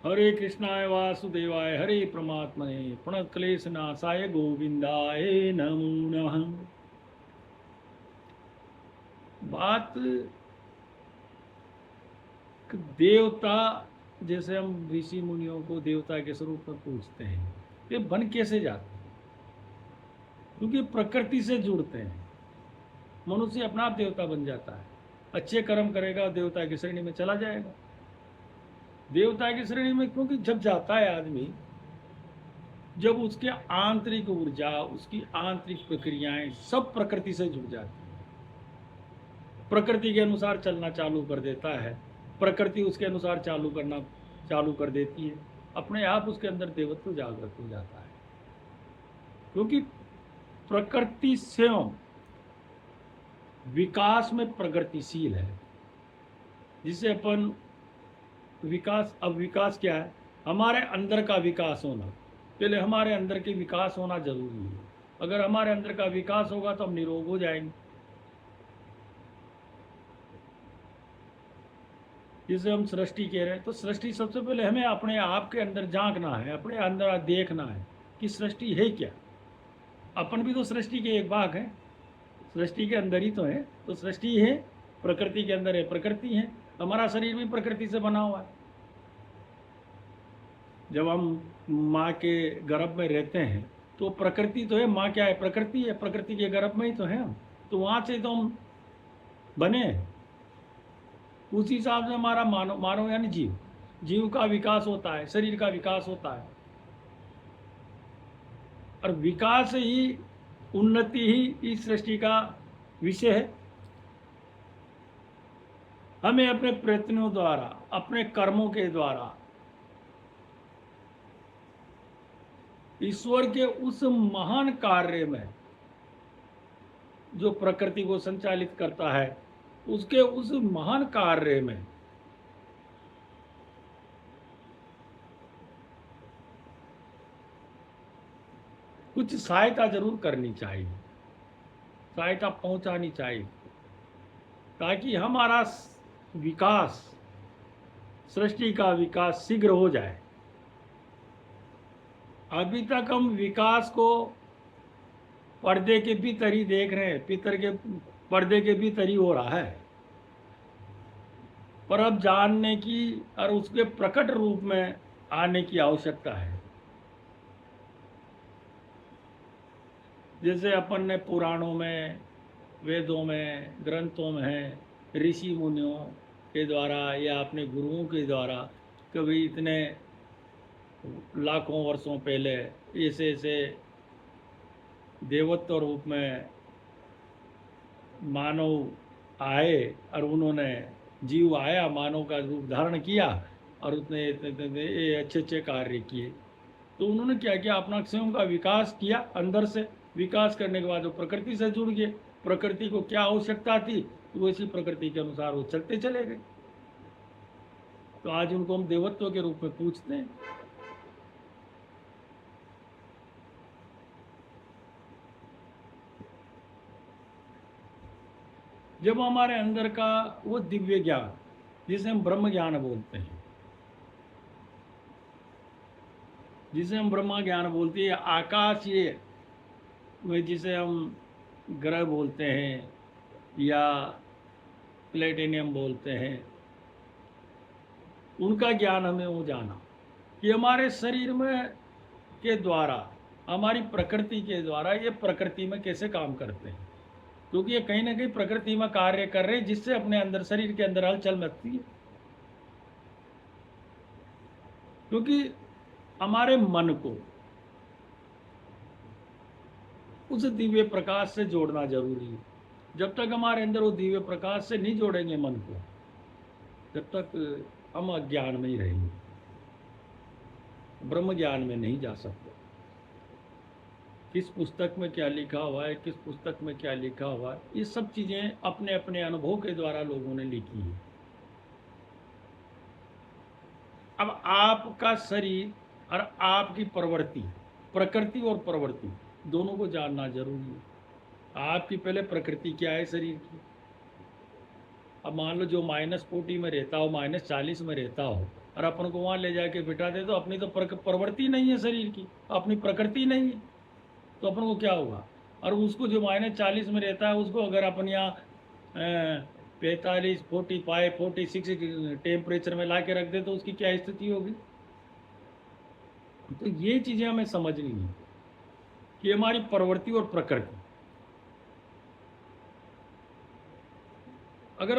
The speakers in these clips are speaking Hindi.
हरे कृष्णाय वासुदेवाय हरे परमात्मने प्रणत क्लेश नाशाय गोविंदाय नमो नमः। बात देवता, जैसे हम ऋषि मुनियों को देवता के स्वरूप में पूछते हैं, ये बन कैसे जाते हैं? क्योंकि प्रकृति से जुड़ते हैं। मनुष्य अपना आप देवता बन जाता है। अच्छे कर्म करेगा देवता की श्रेणी में चला जाएगा। देवता की श्रेणी में क्योंकि जब जाता है आदमी, जब उसके आंतरिक ऊर्जा, उसकी आंतरिक प्रक्रियाएं सब प्रकृति से जुड़ जाती है, प्रकृति के अनुसार चलना चालू कर देता है, प्रकृति उसके अनुसार चालू करना चालू कर देती है, अपने आप उसके अंदर देवत्व जागृत हो जाता है। क्योंकि प्रकृति स्वयं विकास में प्रगतिशील है, जिसे अपन विकास, अब विकास क्या है? हमारे अंदर का विकास होना। पहले हमारे अंदर के विकास होना जरूरी है। अगर हमारे अंदर का विकास होगा तो हम निरोग हो जाएंगे। जिसे हम सृष्टि कह रहे हैं, तो सृष्टि सबसे पहले हमें अपने आप के अंदर झांकना है, अपने अंदर देखना है कि सृष्टि है क्या। अपन भी तो सृष्टि के एक भाग है, सृष्टि के अंदर ही तो है। तो सृष्टि है, प्रकृति के अंदर है, प्रकृति है। हमारा शरीर भी प्रकृति से बना हुआ है। जब हम माँ के गर्भ में रहते हैं तो प्रकृति तो है, माँ क्या है? प्रकृति है। प्रकृति के गर्भ में ही तो है हम। तो वहां से तो हम बने हैं। उसी हिसाब से हमारा मानव, मानव यानी जीव, जीव का विकास होता है, शरीर का विकास होता है। और विकास ही, उन्नति ही इस सृष्टि का विषय है। हमें अपने प्रयत्नों द्वारा, अपने कर्मों के द्वारा ईश्वर के उस महान कार्य में, जो प्रकृति को संचालित करता है, उसके उस महान कार्य में कुछ सहायता जरूर करनी चाहिए, सहायता पहुंचानी चाहिए, ताकि हमारा विकास, सृष्टि का विकास शीघ्र हो जाए। अभी तक हम विकास को पर्दे के भीतर ही देख रहे हैं, पितर के पर्दे के भीतर ही हो रहा है। पर अब जानने की और उसके प्रकट रूप में आने की आवश्यकता है। जैसे अपन ने पुराणों में, वेदों में, ग्रंथों में है, ऋषि मुनियों के द्वारा या अपने गुरुओं के द्वारा कभी इतने लाखों वर्षों पहले ऐसे ऐसे देवत्व रूप में मानव आए, और उन्होंने, जीव आया, मानव का रूप धारण किया, और उसने अच्छे अच्छे कार्य किए। तो उन्होंने क्या किया? अपना स्वयं का विकास किया अंदर से। विकास करने के बाद वो प्रकृति से जुड़ गए। प्रकृति को क्या आवश्यकता थी, तो वैसी प्रकृति के अनुसार वो चलते चले गए। तो आज उनको हम देवत्व के रूप में पूछते हैं। जब हमारे अंदर का वो दिव्य ज्ञान, जिसे हम ब्रह्म ज्ञान बोलते हैं, जिसे हम ब्रह्म ज्ञान बोलते हैं, आकाशीय में जिसे हम ग्रह बोलते हैं या प्लेटिनियम बोलते हैं, उनका ज्ञान हमें वो जाना कि हमारे शरीर में के द्वारा, हमारी प्रकृति के द्वारा ये प्रकृति में कैसे काम करते हैं। क्योंकि ये कहीं ना कहीं प्रकृति में कार्य कर रहे हैं, जिससे अपने अंदर, शरीर के अंदर हलचल मचती है। क्योंकि हमारे मन को उस दिव्य प्रकाश से जोड़ना जरूरी है। जब तक हमारे अंदर वो दिव्य प्रकाश से नहीं जोड़ेंगे मन को, जब तक हम अज्ञान में ही रहेंगे, ब्रह्म ज्ञान में नहीं जा सकते। किस पुस्तक में क्या लिखा हुआ है, किस पुस्तक में क्या लिखा हुआ है, ये सब चीजें अपने अपने अनुभव के द्वारा लोगों ने लिखी है। अब आपका शरीर और आपकी प्रवृत्ति, प्रकृति और प्रवृत्ति दोनों को जानना जरूरी है। आपकी पहले प्रकृति क्या है शरीर की, अब मान लो जो -40 में रहता हो, -40 में रहता हो, और अपन को वहाँ ले जाके बिठा दे, तो अपनी तो प्रवृत्ति नहीं है शरीर की, अपनी प्रकृति नहीं है, तो अपन को क्या होगा। और उसको जो -40 में रहता है, उसको अगर अपन यहाँ 45, 45, 46 टेम्परेचर में ला के रख दे, तो उसकी क्या स्थिति होगी। तो ये चीज़ें हमें समझनी है कि हमारी प्रवृत्ति और प्रकृति, अगर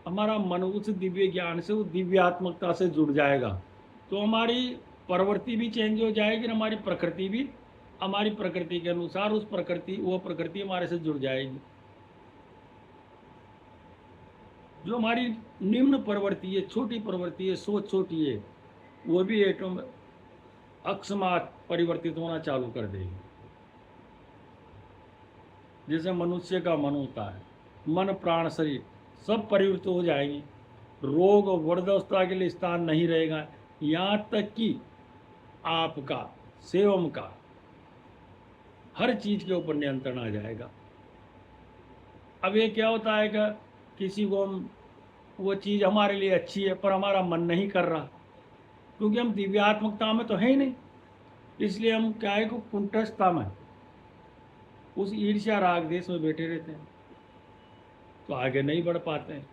हमारा मन उस दिव्य ज्ञान से, उस दिव्यात्मकता से जुड़ जाएगा, तो हमारी प्रवृत्ति भी चेंज हो जाएगी, और हमारी प्रकृति भी हमारी प्रकृति के अनुसार वो प्रकृति हमारे से जुड़ जाएगी। जो हमारी निम्न प्रवृत्ति है, छोटी प्रवृत्ति है, सोच छोटी है, वो भी एटम अकस्मात परिवर्तित होना चालू कर देगी। जैसे मनुष्य का मन होता है, मन प्राण शरीर सब परिवर्तित हो जाएंगे, रोग और वृद्धावस्था के लिए स्थान नहीं रहेगा, यहाँ तक कि आपका सेवम का हर चीज के ऊपर नियंत्रण आ जाएगा। अब ये क्या होता है कि किसी को वो चीज़ हमारे लिए अच्छी है, पर हमारा मन नहीं कर रहा, क्योंकि हम दिव्यात्मकता में तो है ही नहीं, इसलिए हम क्या है कि कुंठस्थता में, उस ईर्ष्या राग देश में बैठे रहते हैं, तो आगे नहीं बढ़ पाते हैं।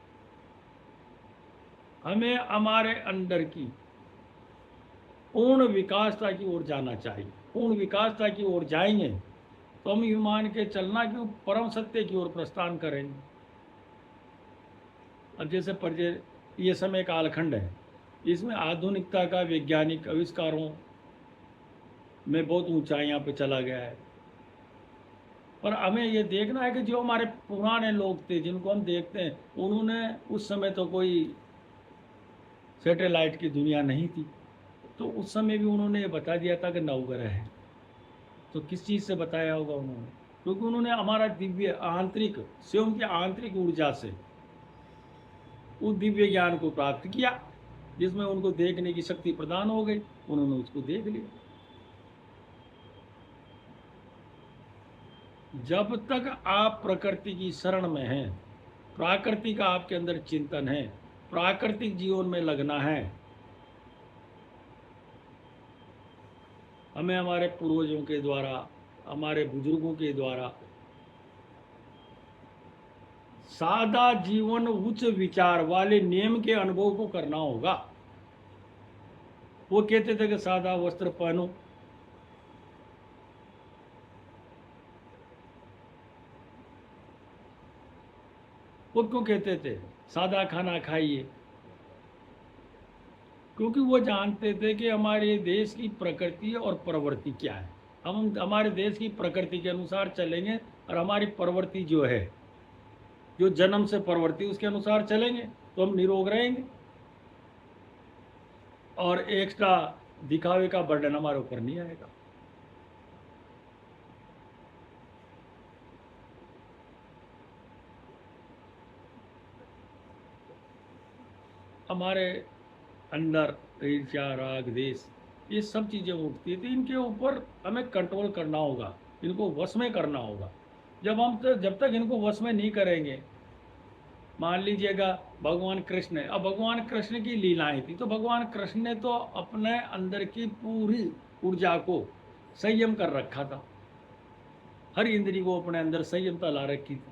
हमें हमारे अंदर की पूर्ण विकासता की ओर जाना चाहिए। पूर्ण विकासता की ओर जाएंगे तो हम ये मान के चलना कि परम सत्य की ओर प्रस्थान करेंगे। अब जैसे ये समय कालखंड है, इसमें आधुनिकता का वैज्ञानिक आविष्कारों में बहुत ऊंचाइयां पे चला गया है, पर हमें ये देखना है कि जो हमारे पुराने लोग थे, जिनको हम देखते हैं, उन्होंने उस समय तो कोई सैटेलाइट की दुनिया नहीं थी, तो उस समय भी उन्होंने ये बता दिया था कि नवग्रह है। तो किस चीज़ से बताया होगा उन्होंने, क्योंकि उन्होंने हमारा दिव्य आंतरिक से, उनकी आंतरिक ऊर्जा से उस दिव्य ज्ञान को प्राप्त किया, जिसमें उनको देखने की शक्ति प्रदान हो गई, उन्होंने उसको देख लिया। जब तक आप प्रकृति की शरण में हैं, प्राकृतिक का आपके अंदर चिंतन है, प्राकृतिक जीवन में लगना है, हमें हमारे पूर्वजों के द्वारा, हमारे बुजुर्गों के द्वारा सादा जीवन उच्च विचार वाले नियम के अनुभव को करना होगा। वो कहते थे कि सादा वस्त्र पहनो, वो क्यों कहते थे सादा खाना खाइए, क्योंकि वो जानते थे कि हमारे देश की प्रकृति और प्रवृत्ति क्या है। हम हमारे देश की प्रकृति के अनुसार चलेंगे, और हमारी प्रवृत्ति जो है, जो जन्म से प्रवृत्ति, उसके अनुसार चलेंगे तो हम निरोग रहेंगे, और एक्स्ट्रा दिखावे का बर्डन हमारे ऊपर नहीं आएगा। हमारे अंदर ईर्ष्या राग देश, ये सब चीज़ें उठती थी, इनके ऊपर हमें कंट्रोल करना होगा, इनको वश में करना होगा। जब तक इनको वश में नहीं करेंगे, मान लीजिएगा भगवान कृष्ण है, अब भगवान कृष्ण की लीलाएं थी, तो भगवान कृष्ण ने तो अपने अंदर की पूरी ऊर्जा को संयम कर रखा था, हर इंद्री को अपने अंदर संयमता ला रखी थी।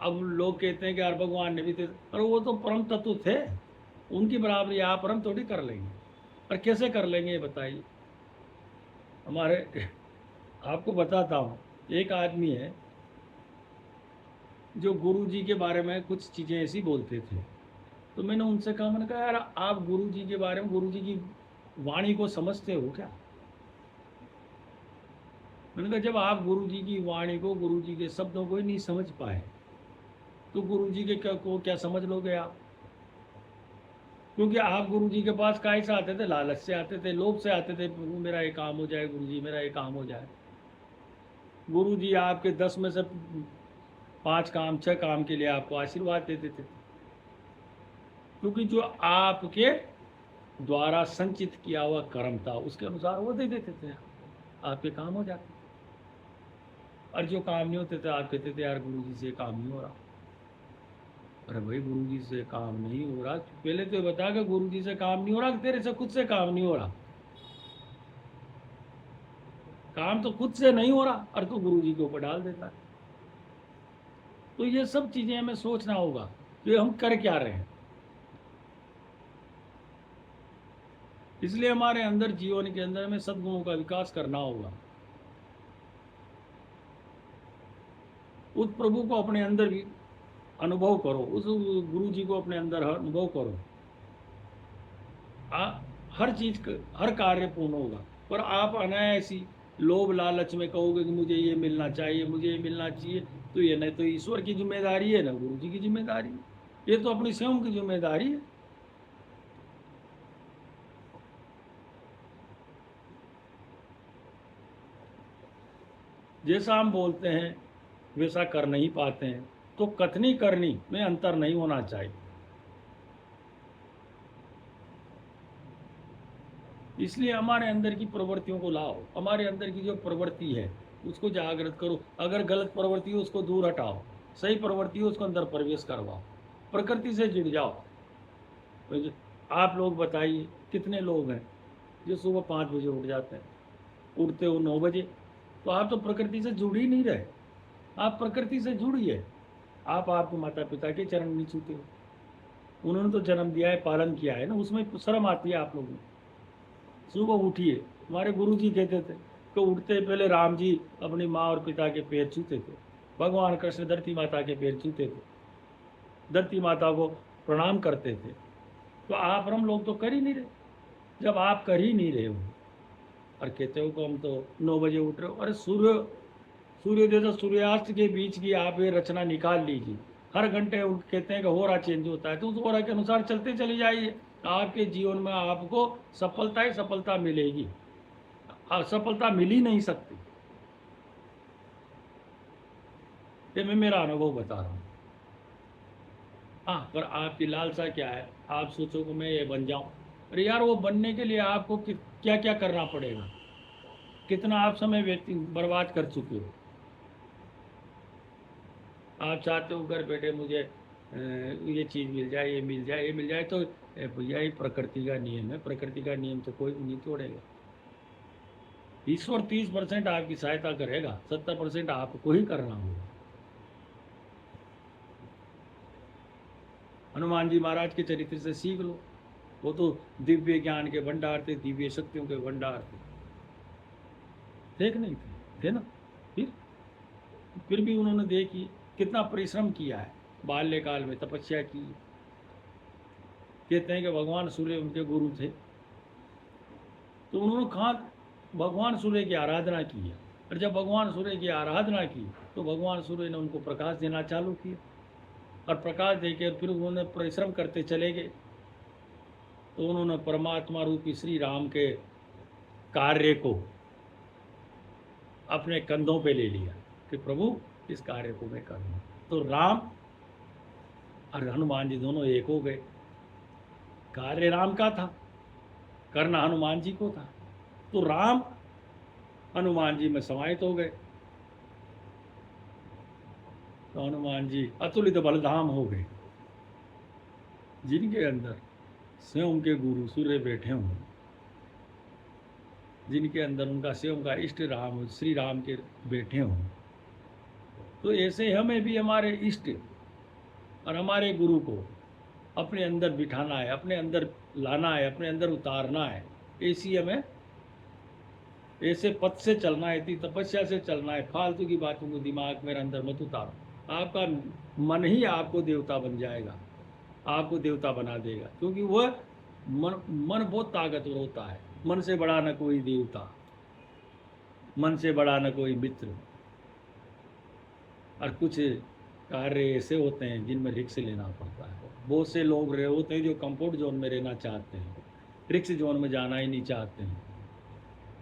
अब लोग कहते हैं कि यार भगवान ने भी थे, पर वो तो परम तत्व थे, उनकी बराबरी आप और हम थोड़ी कर लेंगे। और कैसे कर लेंगे ये बताइए। हमारे आपको बताता हूँ, एक आदमी है जो गुरु जी के बारे में कुछ चीज़ें ऐसी बोलते थे, तो मैंने उनसे कहा, मैंने कहा यार आप गुरु जी के बारे में, गुरु जी की वाणी को समझते हो क्या। मैंने कहा जब आप गुरु जी की वाणी को, गुरु जी के शब्दों को ही नहीं समझ पाए, तो गुरु जी के क्या समझ लोगे आप। क्योंकि आप गुरु जी के पास काहे से आते थे, लालच से आते थे, लोभ से आते थे, मेरा ये काम हो जाए गुरु जी, मेरा ये काम हो जाए। गुरु जी आपके 10 में से 5 काम, 6 काम के लिए आपको आशीर्वाद देते थे, क्योंकि जो आपके द्वारा संचित किया हुआ कर्म था, उसके अनुसार वो दे देते थे, आपके काम हो जाते। और जो काम नहीं होते थे, आप कहते थे यार गुरु जी से काम नहीं हो रहा। अरे भाई गुरु जी से काम नहीं हो रहा, पहले तो ये बता कि गुरु जी से काम नहीं हो रहा, तेरे से खुद से काम नहीं हो रहा। काम तो खुद से नहीं हो रहा और तू गुरु जी के ऊपर डाल देता है। तो ये सब चीजें हमें सोचना होगा कि हम कर क्या रहे हैं। इसलिए हमारे अंदर जीवन के अंदर हमें सद्गुणों का विकास करना होगा। उस प्रभु को अपने अंदर भी अनुभव करो, उस गुरु जी को अपने अंदर अनुभव करो। आ, हर चीज हर कार्य पूर्ण होगा। पर आप अनायासी लोभ लालच में कहोगे कि मुझे ये मिलना चाहिए, मुझे ये मिलना चाहिए, तो ये नहीं तो ईश्वर की जिम्मेदारी है, ना गुरु जी की जिम्मेदारी है। ये तो अपनी स्वयं की जिम्मेदारी है। जैसा हम बोलते हैं वैसा कर नहीं पाते हैं, तो कथनी करनी में अंतर नहीं होना चाहिए। इसलिए हमारे अंदर की प्रवृत्तियों को लाओ, हमारे अंदर की जो प्रवृत्ति है उसको जागृत करो। अगर गलत प्रवृत्ति हो उसको दूर हटाओ, सही प्रवृत्ति हो उसको अंदर प्रवेश करवाओ, प्रकृति से जुड़ जाओ। तो आप लोग बताइए कितने लोग हैं जो सुबह 5 बजे उठ जाते हैं, उठते हो 9 बजे, तो आप तो प्रकृति से जुड़ ही नहीं रहे। आप प्रकृति से जुड़िए। आप आपके माता पिता के चरण नहीं छूते हो, उन्होंने तो जन्म दिया है, पालन किया है ना, उसमें शर्म आती है आप लोगों को। सुबह उठिए। हमारे गुरु जी कहते थे कि उठते पहले राम जी अपनी माँ और पिता के पैर छूते थे, भगवान कृष्ण धरती माता के पैर छूते थे, धरती माता को प्रणाम करते थे। तो आप हम लोग तो कर ही नहीं रहे। जब आप कर ही नहीं रहे हो और कहते हो कि हम तो 9 बजे उठ रहे हो, अरे सूर्योदय से सूर्यास्त के बीच की आप ये रचना निकाल लीजिए। हर घंटे कहते हैं कि हो रहा चेंज होता है, तो उस हो रहा के अनुसार चलते चले जाइए। आपके जीवन में आपको सफलता ही सफलता मिलेगी, असफलता मिल ही नहीं सकती। ये मैं मेरा अनुभव बता रहा हूँ। हाँ, पर आपकी लालसा क्या है? आप सोचो कि मैं ये बन जाऊं। अरे यार, वो बनने के लिए आपको क्या क्या करना पड़ेगा, कितना आप समय व्यक्ति बर्बाद कर चुके हो। आप चाहते हो घर बैठे मुझे ये चीज़ मिल जाए, ये मिल जाए, ये मिल जाए, तो भैया ये प्रकृति का नियम है, प्रकृति का नियम तो कोई भी नहीं तोड़ेगा। ईश्वर 30% आपकी सहायता करेगा, 70% आपको ही करना होगा। हनुमान जी महाराज के चरित्र से सीख लो। वो तो दिव्य ज्ञान के भंडार थे, दिव्य शक्तियों के भंडार थे कि नहीं थे? थे ना। फिर भी उन्होंने देखिए कितना परिश्रम किया है, बाल्यकाल में तपस्या की। कहते हैं कि भगवान सूर्य उनके गुरु थे, तो उन्होंने कहाँ भगवान सूर्य की आराधना की है। और जब भगवान सूर्य की आराधना की तो भगवान सूर्य ने उनको प्रकाश देना चालू किया, और प्रकाश देकर फिर उन्होंने परिश्रम करते चले गए। तो उन्होंने परमात्मा रूपी श्री राम के कार्य को अपने कंधों पे ले लिया कि प्रभु इस कार्य को मैं करूँ। तो राम और हनुमान जी दोनों एक हो गए। कार्य राम का था, करना हनुमान जी को था, तो राम हनुमान जी में समाहित हो गए। तो हनुमान जी अतुलित बलधाम हो गए, जिनके अंदर स्वयं के गुरु सूर्य बैठे हों, जिनके अंदर उनका स्वयं का इष्ट राम श्री राम के बैठे हों। तो ऐसे हमें भी हमारे इष्ट और हमारे गुरु को अपने अंदर बिठाना है, अपने अंदर लाना है, अपने अंदर उतारना है। ऐसी हमें ऐसे पथ से चलना है, इतनी तपस्या से चलना है। फालतू की बातों को दिमाग मेरे अंदर मत उतारो। आपका मन ही आपको देवता बन जाएगा, आपको देवता बना देगा, क्योंकि वह मन बहुत ताकतवर होता है। मन से बड़ा न कोई देवता, मन से बड़ा न कोई मित्र। और कुछ कार्य ऐसे होते हैं जिनमें रिस्क लेना पड़ता है। बहुत से लोग रहे होते हैं जो कंफर्ट जोन में रहना चाहते हैं, रिस्क जोन में जाना ही नहीं चाहते हैं।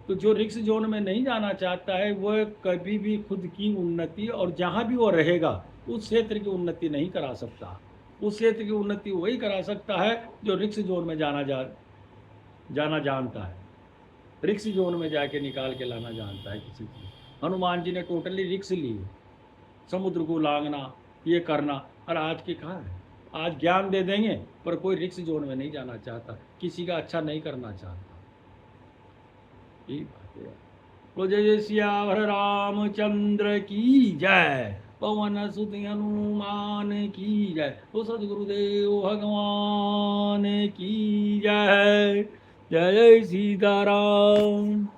तो जो रिस्क जोन में नहीं जाना चाहता है वह कभी भी खुद की उन्नति, और जहाँ भी वो रहेगा उस क्षेत्र की उन्नति नहीं करा सकता। उस क्षेत्र की उन्नति वही करा सकता है जो रिस्क जोन में जाना जानता है, रिक्स जोन में जाके निकाल के लाना जानता है किसी चीज़। हनुमान जी ने टोटली रिक्स ली, समुद्र को लांघना, ये करना। और आज के कहाँ है? आज ज्ञान दे देंगे पर कोई रिक्स जोन में नहीं जाना चाहता, किसी का अच्छा नहीं करना चाहता। यही बात है। तो जय जय सियावर रामचंद्र की जय, पवन सुत हनुमान की जय, तो सदगुरुदेव भगवान की जय। जय जय सीताराम।